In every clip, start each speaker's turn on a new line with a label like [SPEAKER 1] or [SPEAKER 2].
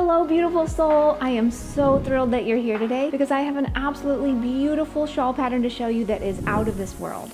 [SPEAKER 1] Hello, beautiful soul. I am so thrilled that you're here today because I have an absolutely beautiful shawl pattern to show you that is out of this world.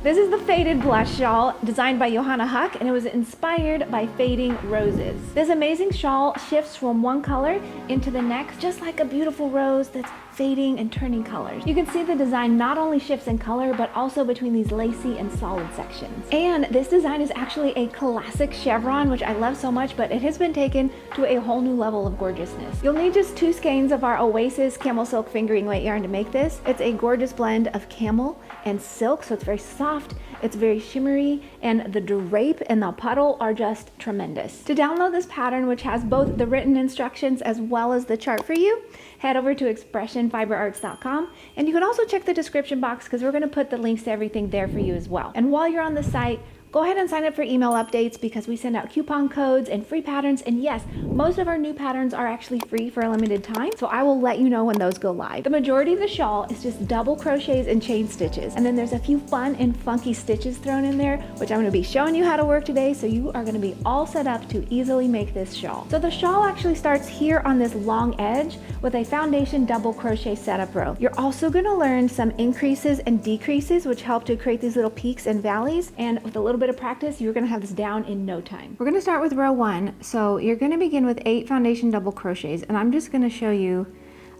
[SPEAKER 1] This is the Faded Blush Shawl designed by Johanna Huck, and it was inspired by fading roses. This amazing shawl shifts from one color into the next, just like a beautiful rose that's fading and turning colors. You can see the design not only shifts in color, but also between these lacy and solid sections. And this design is actually a classic chevron, which I love so much, but it has been taken to a whole new level of gorgeousness. You'll need just 2 skeins of our Oasis Camel Silk Fingering weight yarn to make this. It's a gorgeous blend of camel and silk, so it's very soft, it's very shimmery, and the drape and the puddle are just tremendous. To download this pattern, which has both the written instructions as well as the chart for you, head over to expressionfiberarts.com, and you can also check the description box because we're going to put the links to everything there for you as well. And while you're on the site, go ahead and sign up for email updates because we send out coupon codes and free patterns. And yes, most of our new patterns are actually free for a limited time, so I will let you know when those go live. The majority of the shawl is just double crochets and chain stitches. And then there's a few fun and funky stitches thrown in there, which I'm going to be showing you how to work today, so you are going to be all set up to easily make this shawl. So the shawl actually starts here on this long edge with a foundation double crochet setup row. You're also going to learn some increases and decreases, which help to create these little peaks and valleys. And with a little bit of practice, you're going to have this down in no time. We're going to start with row 1. So you're going to begin with 8 foundation double crochets, and I'm just going to show you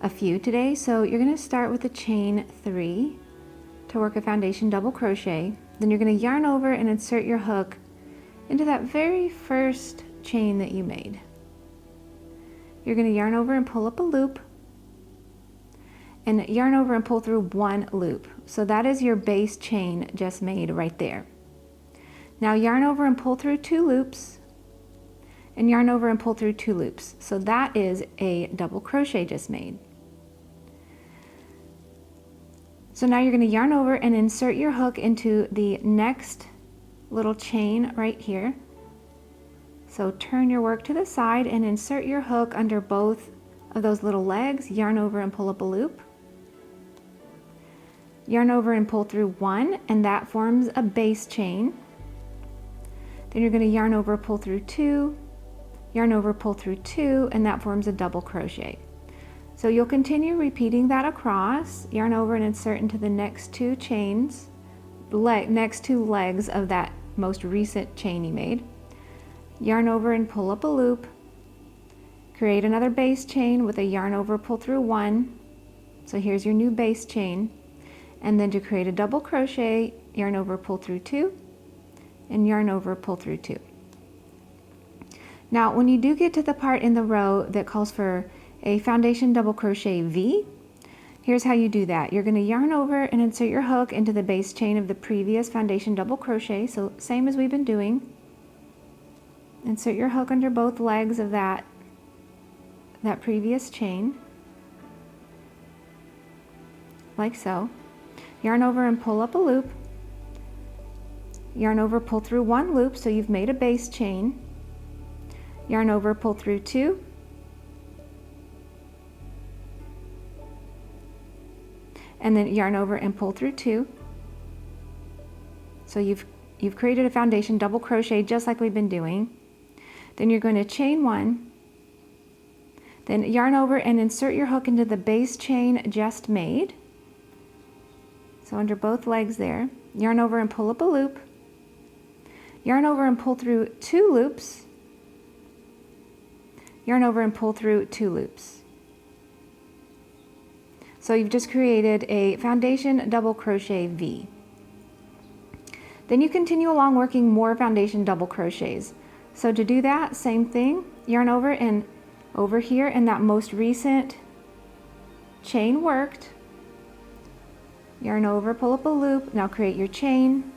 [SPEAKER 1] a few today. So you're going to start with a chain 3 to work a foundation double crochet. Then you're going to yarn over and insert your hook into that very first chain that you made. You're going to yarn over and pull up a loop, and yarn over and pull through 1 loop. So that is your base chain just made right there. Now yarn over and pull through 2 loops, and yarn over and pull through 2 loops. So that is a double crochet just made. So now you're going to yarn over and insert your hook into the next little chain right here. So turn your work to the side and insert your hook under both of those little legs, yarn over and pull up a loop. Yarn over and pull through 1, and that forms a base chain. Then you're going to yarn over, pull through 2, yarn over, pull through 2, and that forms a double crochet. So you'll continue repeating that across, yarn over and insert into the next 2 chains, next 2 legs of that most recent chain you made. Yarn over and pull up a loop, create another base chain with a yarn over, pull through 1. So here's your new base chain. And then to create a double crochet, yarn over, pull through 2, and yarn over, pull through 2. Now when you do get to the part in the row that calls for a foundation double crochet V, here's how you do that. You're going to yarn over and insert your hook into the base chain of the previous foundation double crochet, so same as we've been doing. Insert your hook under both legs of that previous chain, like so. Yarn over and pull up a loop, yarn over, pull through 1 loop, so you've made a base chain, yarn over, pull through 2, and then yarn over and pull through 2. So you've created a foundation double crochet just like we've been doing. Then you're going to chain 1, then yarn over and insert your hook into the base chain just made, so under both legs there. Yarn over and pull up a loop, yarn over and pull through 2 loops, yarn over and pull through 2 loops. So you've just created a foundation double crochet V. Then you continue along working more foundation double crochets. So to do that, same thing, yarn over and over here in that most recent chain worked, yarn over, pull up a loop, now create your chain,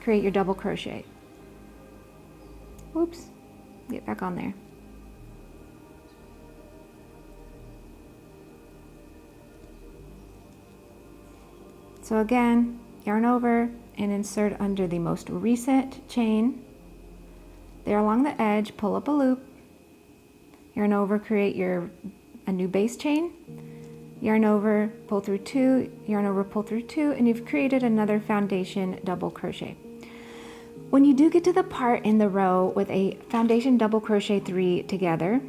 [SPEAKER 1] create your double crochet. Oops, get back on there. So again, yarn over and insert under the most recent chain. There along the edge, pull up a loop, yarn over, create a new base chain, yarn over, pull through 2, yarn over, pull through 2, and you've created another foundation double crochet. When you do get to the part in the row with a foundation double crochet 3 together,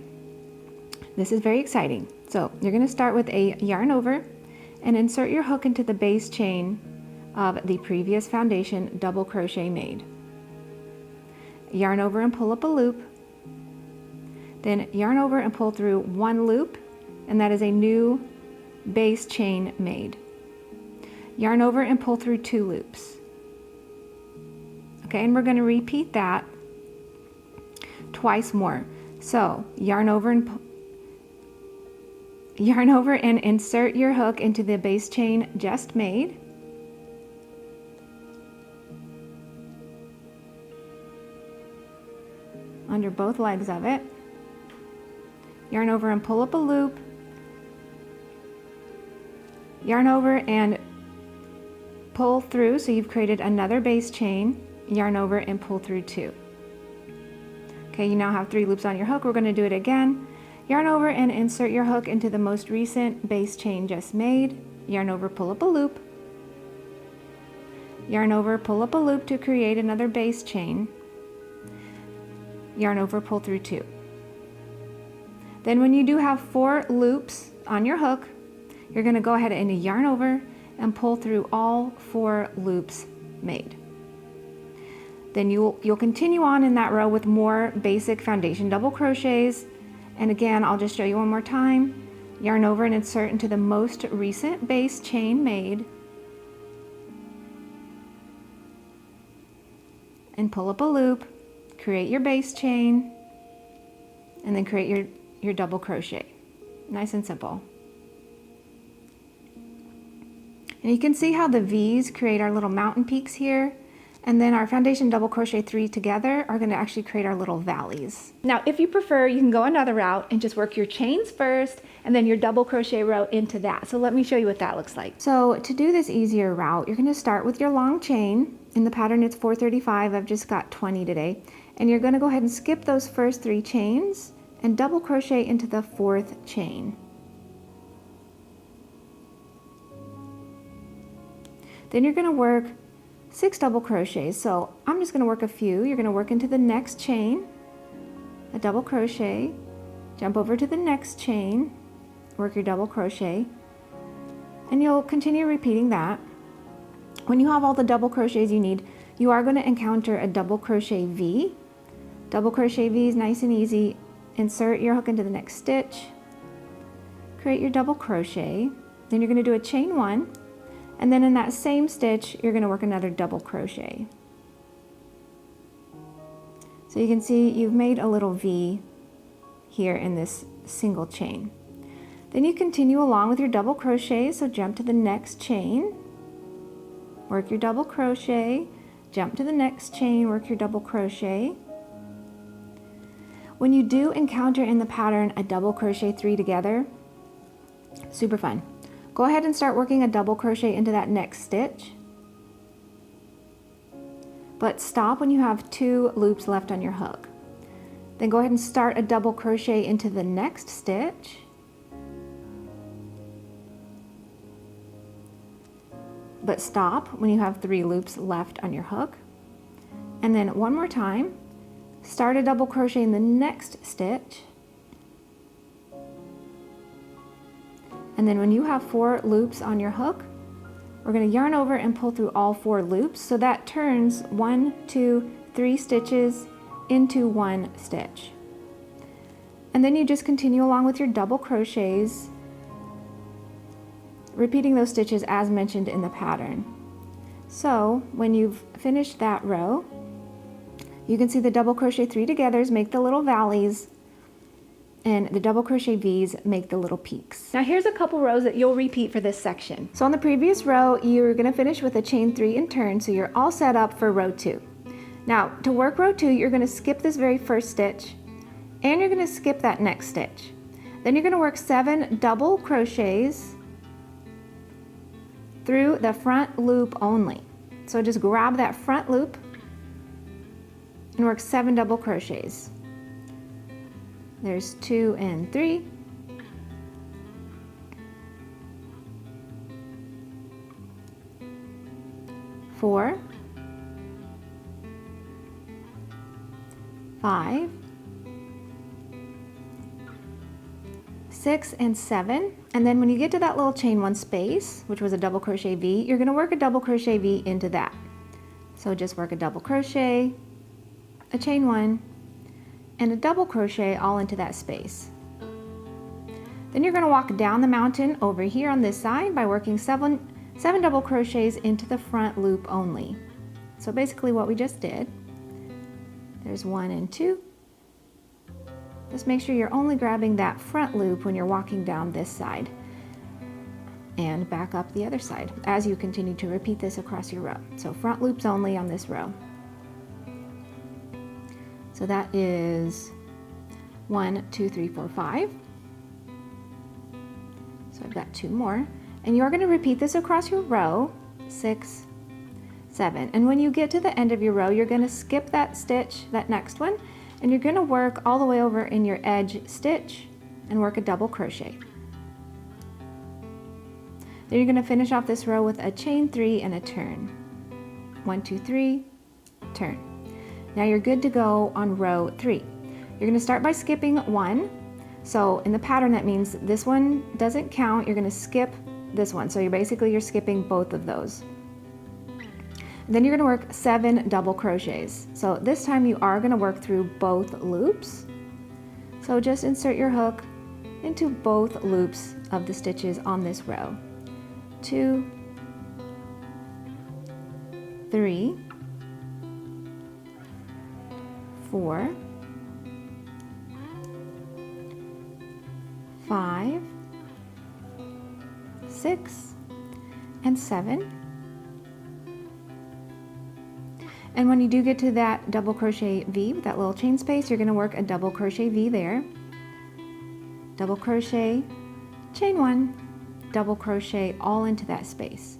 [SPEAKER 1] this is very exciting. So you're going to start with a yarn over and insert your hook into the base chain of the previous foundation double crochet made. Yarn over and pull up a loop, then yarn over and pull through 1 loop, and that is a new base chain made. Yarn over and pull through 2 loops. Okay, and we're going to repeat that twice more. So yarn over and insert your hook into the base chain just made. Under both legs of it. Yarn over and pull up a loop. Yarn over and pull through, so you've created another base chain. Yarn over and pull through 2. Okay, you now have 3 loops on your hook. We're going to do it again. Yarn over and insert your hook into the most recent base chain just made. Yarn over, pull up a loop. Yarn over, pull up a loop to create another base chain. Yarn over, pull through 2. Then when you do have 4 loops on your hook, you're going to go ahead and yarn over and pull through all 4 loops made. Then you'll continue on in that row with more basic foundation double crochets. And again, I'll just show you one more time. Yarn over and insert into the most recent base chain made. And pull up a loop. Create your base chain, and then create your double crochet. Nice and simple. And you can see how the V's create our little mountain peaks here, and then our foundation double crochet 3 together are going to actually create our little valleys. Now, if you prefer, you can go another route and just work your chains first, and then your double crochet row into that. So let me show you what that looks like. So to do this easier route, you're going to start with your long chain. In the pattern, it's 435. I've just got 20 today. And you're going to go ahead and skip those first 3 chains and double crochet into the 4th chain. Then you're going to work 6 double crochets. So I'm just going to work a few. You're going to work into the next chain, a double crochet, jump over to the next chain, work your double crochet, and you'll continue repeating that. When you have all the double crochets you need, you are going to encounter a double crochet V. Double crochet V is nice and easy. Insert your hook into the next stitch, create your double crochet, then you're going to do a chain 1, and then in that same stitch you're going to work another double crochet. So you can see you've made a little V here in this single chain. Then you continue along with your double crochet, so jump to the next chain, work your double crochet, jump to the next chain, work your double crochet. When you do encounter in the pattern a double crochet 3 together, super fun. Go ahead and start working a double crochet into that next stitch, but stop when you have 2 loops left on your hook. Then go ahead and start a double crochet into the next stitch, but stop when you have 3 loops left on your hook. And then one more time, start a double crochet in the next stitch, and then when you have 4 loops on your hook, we're going to yarn over and pull through all 4 loops, so that turns 1, 2, 3 stitches into 1 stitch. And then you just continue along with your double crochets, repeating those stitches as mentioned in the pattern. So when you've finished that row, you can see the double crochet 3 togethers make the little valleys, and the double crochet V's make the little peaks. Now here's a couple rows that you'll repeat for this section. So on the previous row, you're going to finish with a chain 3 and turn, so you're all set up for row 2. Now to work row 2, you're going to skip this very first stitch, and you're going to skip that next stitch. Then you're going to work 7 double crochets through the front loop only. So just grab that front loop and work 7 double crochets. There's 2 and 3. Four, 5, 6, and 7. And then when you get to that little chain 1 space, which was a double crochet V, you're going to work a double crochet V into that. So just work a double crochet, a chain 1, and a double crochet all into that space. Then you're going to walk down the mountain over here on this side by working 7 double crochets into the front loop only. So basically what we just did. There's 1 and 2. Just make sure you're only grabbing that front loop when you're walking down this side, and back up the other side as you continue to repeat this across your row. So front loops only on this row. So that is 1, 2, 3, 4, 5. So I've got 2 more. And you're going to repeat this across your row, 6, 7. And when you get to the end of your row, you're going to skip that stitch, that next one, and you're going to work all the way over in your edge stitch and work a double crochet. Then you're going to finish off this row with a chain 3 and a turn. 1, 2, 3, turn. Now you're good to go on row 3. You're going to start by skipping 1. So in the pattern, that means this one doesn't count. You're going to skip this one. So you're skipping both of those. And then you're going to work 7 double crochets. So this time you are going to work through both loops. So just insert your hook into both loops of the stitches on this row. 2, 3, 4, 5, 6, and 7. And when you do get to that double crochet V with that little chain space, you're going to work a double crochet V there. Double crochet, chain 1, double crochet all into that space.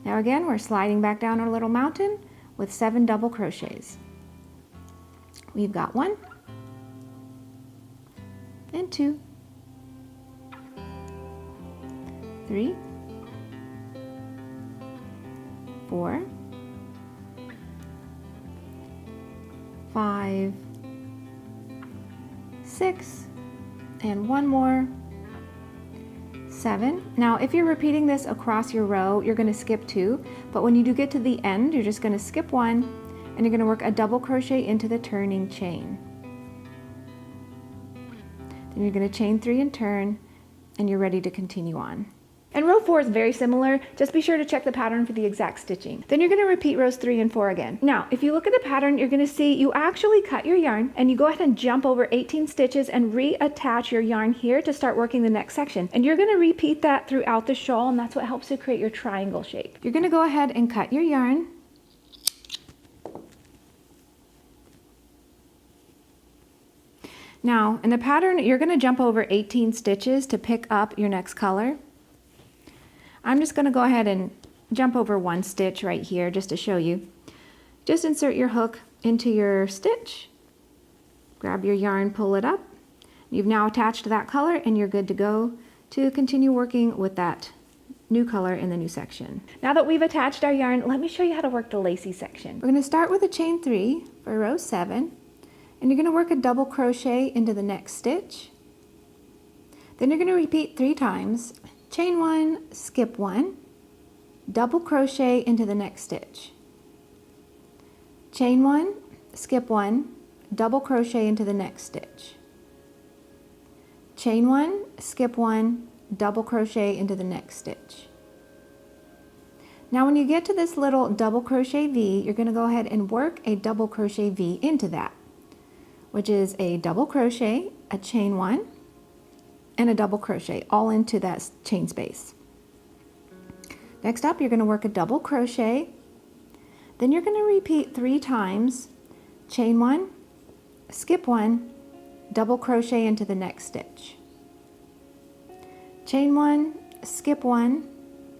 [SPEAKER 1] Now again, we're sliding back down our little mountain with 7 double crochets. We've got 1 and 2, 3, 4, 5, 6, and 1 more, 7. Now if you're repeating this across your row, you're going to skip 2, but when you do get to the end, you're just going to skip 1, and you're going to work a double crochet into the turning chain. Then you're going to chain 3 and turn, and you're ready to continue on. And row 4 is very similar. Just be sure to check the pattern for the exact stitching. Then you're going to repeat rows 3 and 4 again. Now, if you look at the pattern, you're going to see you actually cut your yarn and you go ahead and jump over 18 stitches and reattach your yarn here to start working the next section. And you're going to repeat that throughout the shawl, and that's what helps to create your triangle shape. You're going to go ahead and cut your yarn. Now, in the pattern, you're going to jump over 18 stitches to pick up your next color. I'm just going to go ahead and jump over 1 stitch right here just to show you. Just insert your hook into your stitch, grab your yarn, pull it up. You've now attached that color and you're good to go to continue working with that new color in the new section. Now that we've attached our yarn, let me show you how to work the lacy section. We're going to start with a chain 3 for row 7, and you're going to work a double crochet into the next stitch. Then you're going to repeat 3 times. Chain 1, skip 1, double crochet into the next stitch. Chain 1, skip 1, double crochet into the next stitch. Chain 1, skip 1, double crochet into the next stitch. Now when you get to this little double crochet V, you're going to go ahead and work a double crochet V into that, which is a double crochet, a chain 1, and a double crochet all into that chain space. Next up, you're going to work a double crochet. Then you're going to repeat 3 times, chain 1, skip 1, double crochet into the next stitch. Chain 1, skip 1,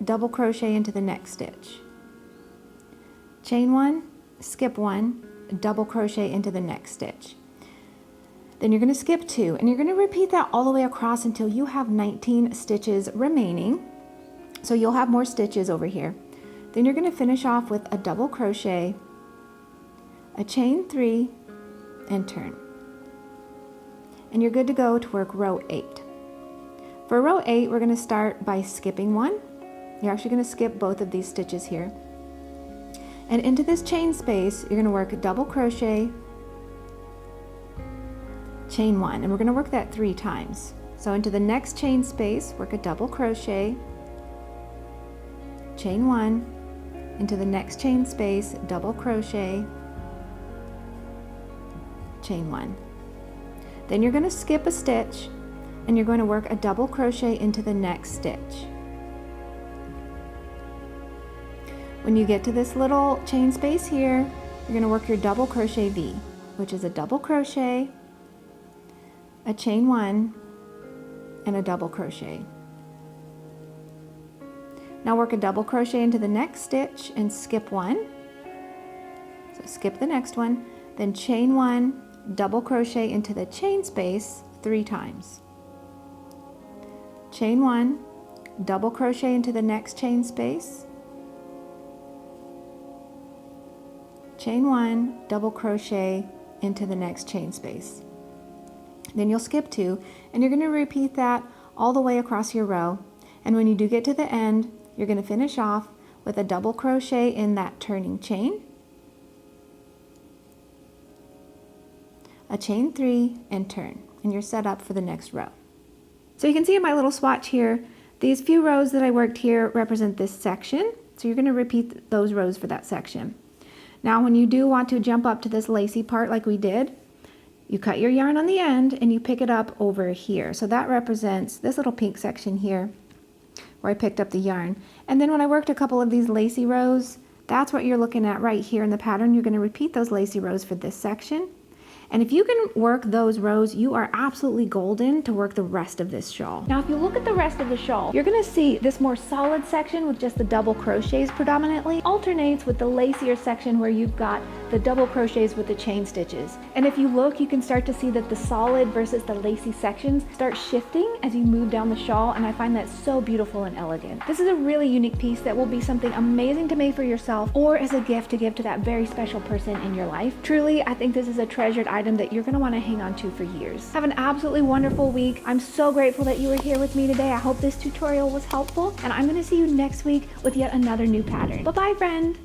[SPEAKER 1] double crochet into the next stitch. Chain 1, skip 1, double crochet into the next stitch. Then you're going to skip 2, and you're going to repeat that all the way across until you have 19 stitches remaining. So you'll have more stitches over here. Then you're going to finish off with a double crochet, a chain 3, and turn. And you're good to go to work row 8. For row 8, we're going to start by skipping 1. You're actually going to skip both of these stitches here. And into this chain space, you're going to work a double crochet, chain 1, and we're going to work that 3 times. So into the next chain space, work a double crochet, chain 1, into the next chain space, double crochet, chain 1. Then you're going to skip a stitch, and you're going to work a double crochet into the next stitch. When you get to this little chain space here, you're going to work your double crochet V, which is a double crochet, a chain 1, and a double crochet. Now work a double crochet into the next stitch and skip 1. So skip the next one, then chain 1, double crochet into the chain space 3 times. Chain 1, double crochet into the next chain space, chain 1, double crochet into the next chain space. Then you'll skip 2, and you're going to repeat that all the way across your row. And when you do get to the end, you're going to finish off with a double crochet in that turning chain, a chain 3, and turn, and you're set up for the next row. So you can see in my little swatch here, these few rows that I worked here represent this section. So you're going to repeat those rows for that section. Now when you do want to jump up to this lacy part like we did, you cut your yarn on the end and you pick it up over here. So that represents this little pink section here where I picked up the yarn. And then when I worked a couple of these lacy rows, that's what you're looking at right here in the pattern. You're going to repeat those lacy rows for this section. And if you can work those rows, you are absolutely golden to work the rest of this shawl. Now, if you look at the rest of the shawl, you're gonna see this more solid section with just the double crochets predominantly alternates with the lacier section where you've got the double crochets with the chain stitches. And if you look, you can start to see that the solid versus the lacy sections start shifting as you move down the shawl, and I find that so beautiful and elegant. This is a really unique piece that will be something amazing to make for yourself or as a gift to give to that very special person in your life. Truly, I think this is a treasured item that you're going to want to hang on to for years. Have an absolutely wonderful week. I'm so grateful that you were here with me today. I hope this tutorial was helpful, and I'm going to see you next week with yet another new pattern. Bye-bye, friend.